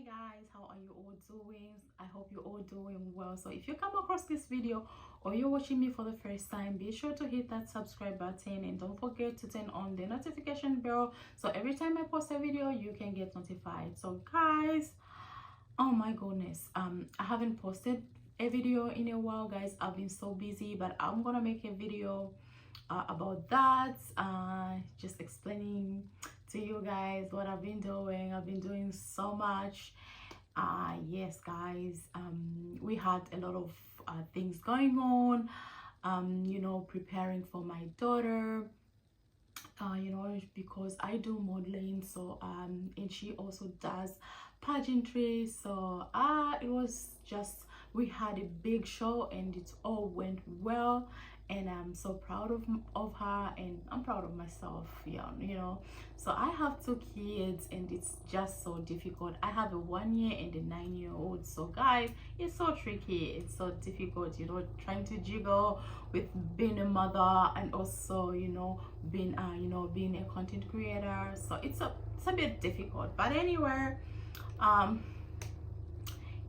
Hi guys, how are you all doing? I hope you're all doing well. So if you come across this video or you're watching me for the first time, be sure to hit that subscribe button and don't forget to turn on the notification bell so every time I post a video you can get notified. So guys, oh my goodness, I haven't posted a video in a while guys. I've been so busy, but I'm gonna make a video about that, just explaining to you guys what I've been doing. I've been doing so much. Yes guys, we had a lot of things going on, preparing for my daughter, because I do modeling, so and she also does pageantry. So it was just, we had a big show and it all went well, and I'm so proud of her, and I'm proud of myself. So I have two kids and it's just so difficult. I have a 1 year and a 9-year-old. So guys, it's so tricky, it's so difficult, trying to juggle with being a mother and also being being a content creator. So it's a bit difficult, but anyway,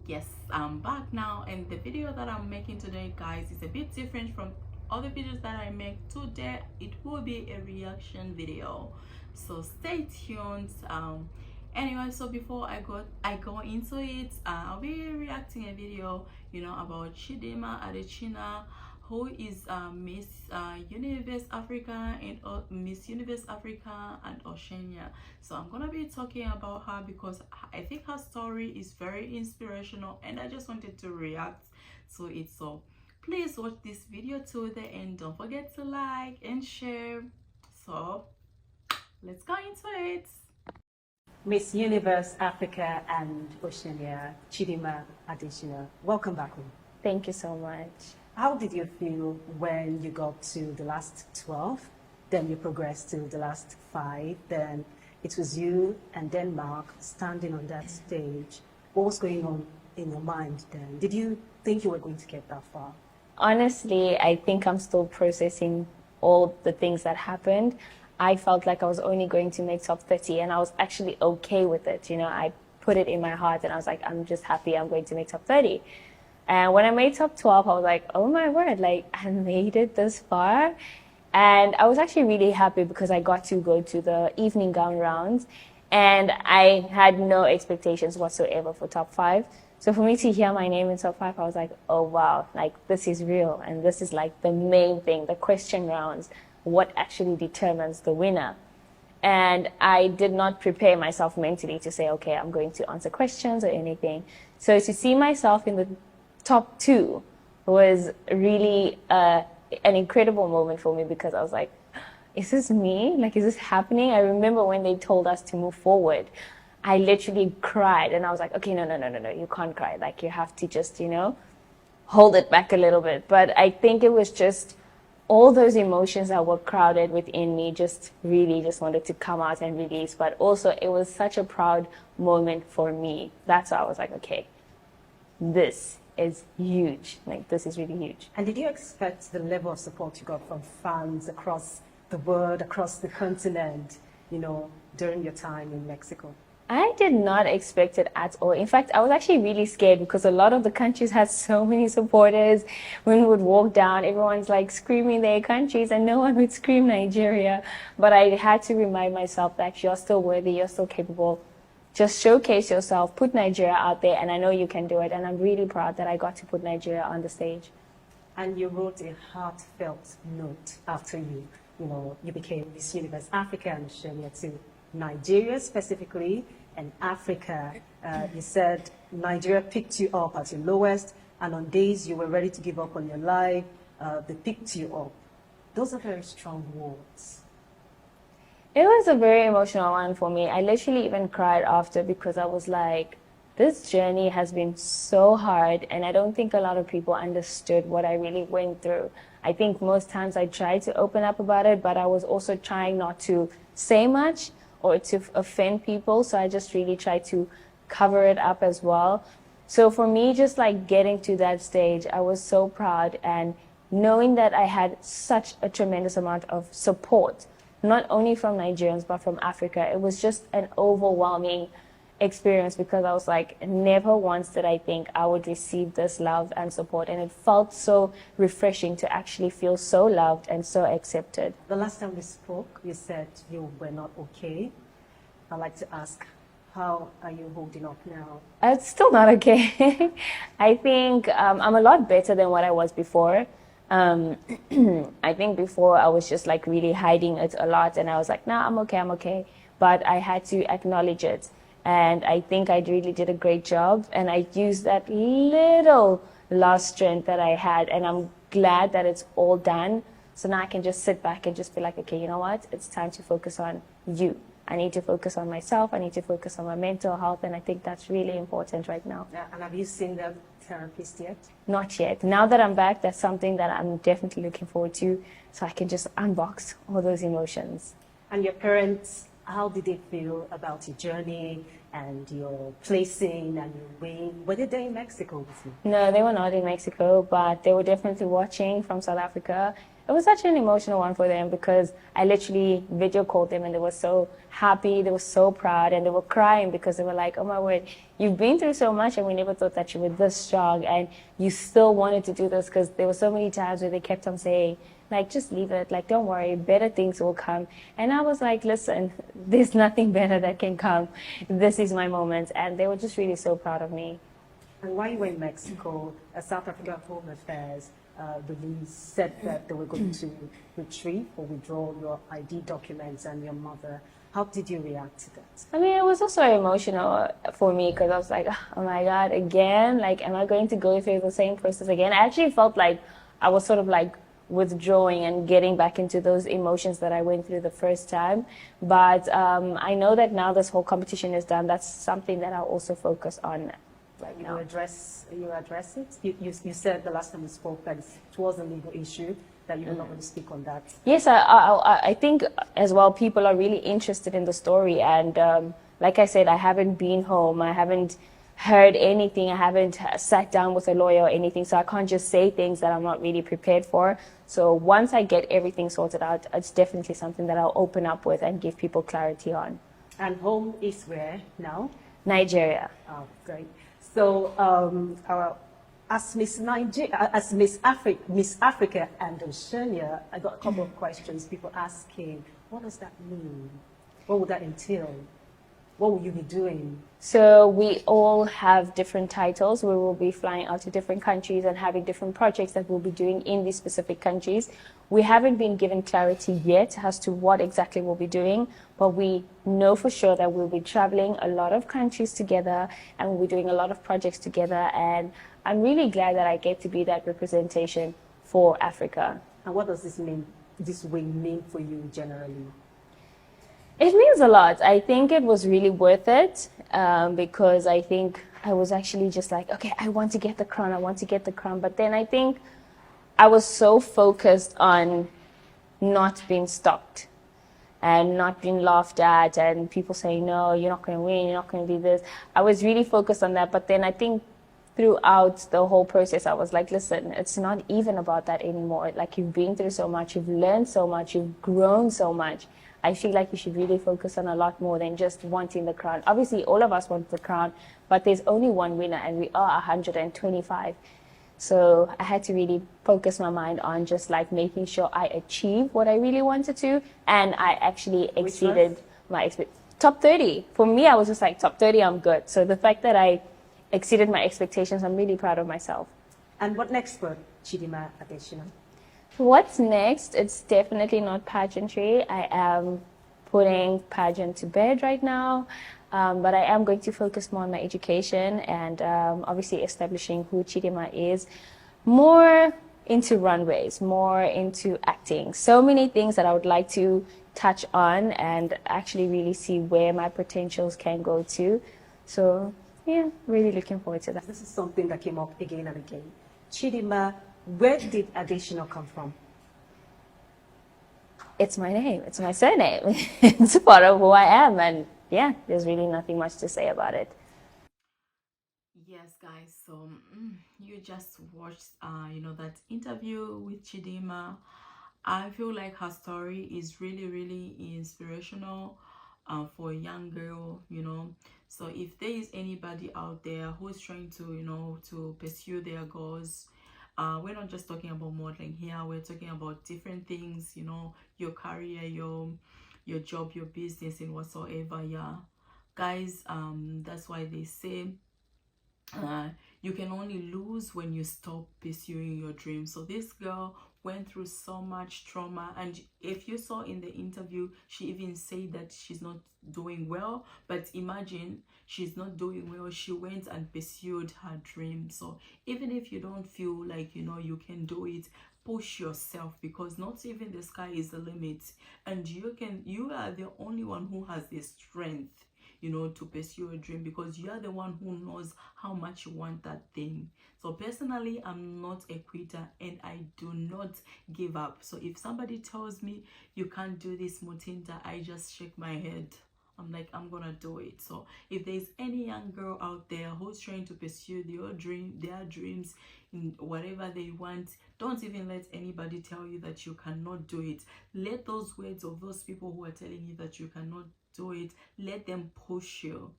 yes, I'm back now, and the video that I'm making today guys is a bit different from other videos that I make. Today it will be a reaction video, so stay tuned. Anyway, so before I go into it, I'll be reacting a video about Chidimma Adetshina, who is Miss Universe Africa and Miss Universe Africa and Oceania. So I'm gonna be talking about her because I think her story is very inspirational and I just wanted to react to it. So please watch this video to the end. Don't forget to like and share. So let's go into it. Miss Universe Africa and Oceania, Chidimma Adetshina, welcome back home. Thank you so much. How did you feel when you got to the last 12, then you progressed to the last 5, then it was you and Denmark standing on that stage? What was going on in your mind then? Did you think you were going to get that far? Honestly, I think I'm still processing all the things that happened. I felt like I was only going to make top 30 and I was actually okay with it. I put it in my heart and I was like, I'm just happy I'm going to make top 30. And when I made top 12, I was like, oh my word, like I made it this far. And I was actually really happy because I got to go to the evening gown rounds and I had no expectations whatsoever for top 5. So for me to hear my name in top 5, I was like, oh wow, like this is real. And this is like the main thing, the question rounds, what actually determines the winner. And I did not prepare myself mentally to say, okay, I'm going to answer questions or anything. So to see myself in the top 2 was really an incredible moment for me, because I was like, is this me? Like, is this happening? I remember when they told us to move forward, I literally cried and I was like, okay, no, you can't cry. Like, you have to just, hold it back a little bit. But I think it was just all those emotions that were crowded within me just really just wanted to come out and release. But also it was such a proud moment for me. That's why I was like, okay, this is huge. Like, this is really huge. And did you expect the level of support you got from fans across the world, across the continent, during your time in Mexico? I did not expect it at all. In fact, I was actually really scared because a lot of the countries had so many supporters. When we would walk down, everyone's like screaming their countries and no one would scream Nigeria. But I had to remind myself that you're still worthy, you're still capable. Just showcase yourself, put Nigeria out there, and I know you can do it. And I'm really proud that I got to put Nigeria on the stage. And you wrote a heartfelt note after you became Miss Universe Africa and Oceania to Nigeria specifically and Africa. You said Nigeria picked you up at your lowest, and on days you were ready to give up on your life, they picked you up. Those are very strong words. It was a very emotional one for me. I literally even cried after, because I was like, this journey has been so hard and I don't think a lot of people understood what I really went through. I think most times I tried to open up about it, but I was also trying not to say much or to offend people. So I just really tried to cover it up as well. So for me, just like getting to that stage, I was so proud, and knowing that I had such a tremendous amount of support, not only from Nigerians, but from Africa. It was just an overwhelming experience, because I was like, never once did I think I would receive this love and support. And it felt so refreshing to actually feel so loved and so accepted. The last time we spoke, you said you were not okay. I'd like to ask, how are you holding up now? It's still not okay. I think I'm a lot better than what I was before. Um, I think before I was just like really hiding it a lot, and I was like, nah, I'm okay, I'm okay. But I had to acknowledge it. And I think I really did a great job. And I used that little last strength that I had. And I'm glad that it's all done. So now I can just sit back and just be like, okay, you know what? It's time to focus on you. I need to focus on myself. I need to focus on my mental health. And I think that's really important right now. And have you seen the therapist yet? Not yet. Now that I'm back, that's something that I'm definitely looking forward to. So I can just unbox all those emotions. And your parents, how did they feel about your journey and your placing and your win? Were they there in Mexico with you? No, they were not in Mexico, but they were definitely watching from South Africa. It was such an emotional one for them because I literally video called them and they were so happy, they were so proud, and they were crying because they were like, oh my word, you've been through so much and we never thought that you were this strong and you still wanted to do this, because there were so many times where they kept on saying, like, just leave it, like, don't worry, better things will come. And I was like, listen, there's nothing better that can come. This is my moment. And they were just really so proud of me. And while you were in Mexico, South Africa Home Affairs released said that they were going to retrieve or withdraw your ID documents and your mother. How did you react to that? I mean, it was also emotional for me because I was like, oh my God, again? Like, am I going to go through the same process again? I actually felt like I was sort of like withdrawing and getting back into those emotions that I went through the first time. But I know that now this whole competition is done, that's something that I'll also focus on right now. You address it? You said the last time we spoke that it was a legal issue, that you were not going to speak on that. Yes, I think as well people are really interested in the story. And like I said, I haven't been home. I haven't heard anything. I haven't sat down with a lawyer or anything. So I can't just say things that I'm not really prepared for. So once I get everything sorted out, it's definitely something that I'll open up with and give people clarity on. And home is where now? Nigeria. Oh, great. So as Miss Africa and Oceania, I got a couple of questions. People asking, what does that mean? What would that entail? What will you be doing? So we all have different titles. We will be flying out to different countries and having different projects that we'll be doing in these specific countries. We haven't been given clarity yet as to what exactly we'll be doing, but we know for sure that we'll be traveling a lot of countries together and we'll be doing a lot of projects together. And I'm really glad that I get to be that representation for Africa. And what does this mean? This win mean for you generally? It means a lot. I think it was really worth it because I think I was actually just like, okay, I want to get the crown, I want to get the crown. But then I think I was so focused on not being stopped and not being laughed at and people saying, no, you're not going to win, you're not going to do this. I was really focused on that. But then I think throughout the whole process, I was like, listen, it's not even about that anymore. Like, you've been through so much, you've learned so much, you've grown so much. I feel like you should really focus on a lot more than just wanting the crown. Obviously, all of us want the crown, but there's only one winner and we are 125. So I had to really focus my mind on just like making sure I achieve what I really wanted to. And I actually exceeded my top 30. For me, I was just like, top 30, I'm good. So the fact that I exceeded my expectations, I'm really proud of myself. And what next for Chidimma Adetshina? What's next? It's definitely not pageantry. I am putting pageant to bed right now, but I am going to focus more on my education and obviously establishing who Chidimma is, more into runways, more into acting. So many things that I would like to touch on and actually really see where my potentials can go to. So yeah, really looking forward to that. This is something that came up again and again. Chidimma, where did Adetshina come from? It's my name. It's my surname. It's a part of who I am. And yeah, there's really nothing much to say about it. Yes, guys. So you just watched, that interview with Chidimma. I feel like her story is really, really inspirational. for a young girl, you know. So if there is anybody out there who's trying to, you know, to pursue their goals, we're not just talking about modeling here, we're talking about different things, you know, your career, your job, your business, and whatsoever. Yeah, guys, that's why they say you can only lose when you stop pursuing your dreams. So this girl went through so much trauma, and if you saw in the interview, she even said that she's not doing well. But imagine, she's not doing well, she went and pursued her dream. So even if you don't feel like, you know, you can do it, push yourself, because not even the sky is the limit, and you are the only one who has the strength, you know, to pursue a dream, because you are the one who knows how much you want that thing. So personally, I'm not a quitter, and I do not give up. So if somebody tells me you can't do this, Mutinda, I just shake my head. I'm like, I'm gonna do it. So if there's any young girl out there who's trying to pursue their dreams in whatever they want, don't even let anybody tell you that you cannot do it. Let those words of those people who are telling you that you cannot do it, let them push you,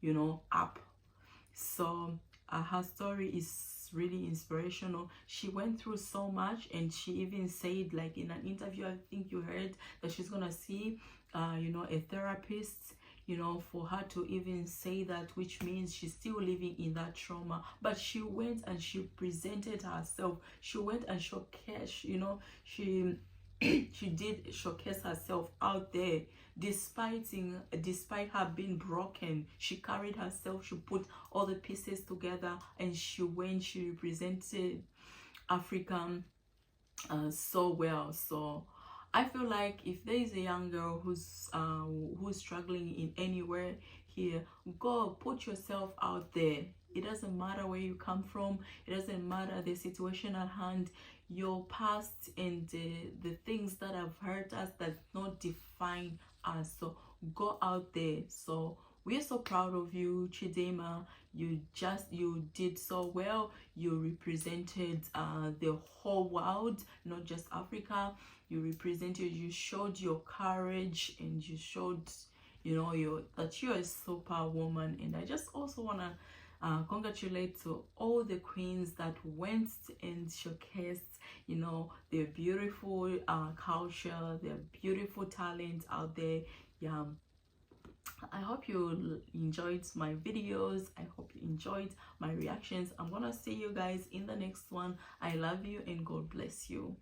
you know, up. So her story is really inspirational. She went through so much, and she even said, like in an interview, I think you heard, that she's gonna see you know, a therapist, you know, for her to even say that, which means she's still living in that trauma. But she went and she presented herself, she went and showcased, you know, she did showcase herself out there. Despite her being broken, she carried herself, she put all the pieces together, and she represented Africa so well. So I feel like if there is a young girl who's struggling in anywhere here, go put yourself out there. It doesn't matter where you come from, it doesn't matter the situation at hand. Your past and the things that have hurt us does not define us. So go out there. So we're so proud of you, Chidimma. You did so well. You represented the whole world, not just Africa. You showed your courage, and you showed, you know, that you're a superwoman. And I just also want to congratulate to all the queens that went and showcased, you know, their beautiful culture, their beautiful talent out there. Yeah, I hope you enjoyed my videos. I hope you enjoyed my reactions. I'm gonna see you guys in the next one. I love you, and God bless you.